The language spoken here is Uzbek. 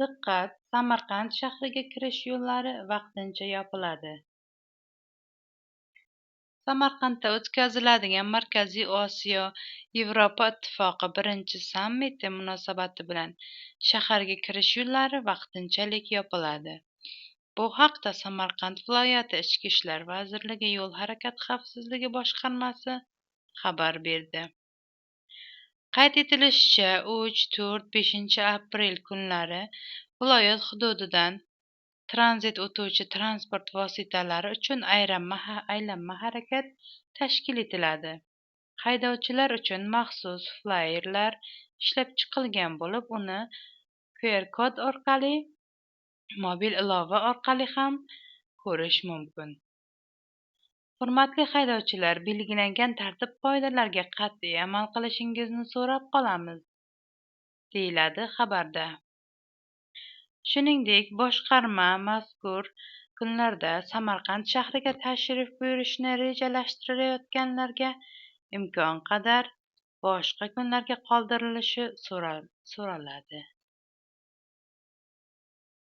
Diqqat! Samarqand shahriga kirish yo'llari vaqtincha yopiladi. Samarqandda o'tkaziladigan Markaziy Osiyo Yevropa Ittifoqi birinchi sammiti munosabati bilan shaharga kirish yo'llari vaqtinchalik yopiladi. Bu haqda Samarqand viloyati Ichki ishlar vazirligi Yo'l harakati xavfsizligi boshqarmasi xabar berdi. Qayd etilishicha, 3, 4, 5 aprel kunlari viloyat hududidan tranzit o'tuvchi transport vositalari uchun aylanma harakat tashkil etiladi. Haydovchilar uchun maxsus flayerlar ishlab chiqilgan bo'lib, uni QR kod orqali, mobil ilova orqali ham ko'rish mumkin. Hurmatli haydovchilar, belgilangan tartib-qoidalarga qat'iy amal qilishingizni so'rab qolamiz, deyiladi xabarda. Shuningdek, boshqarma mazkur kunlarda Samarqand shahriga tashrif buyurishni rejalashtirayotganlarga imkon qadar boshqa kunlarga qoldirilishi so'raladi.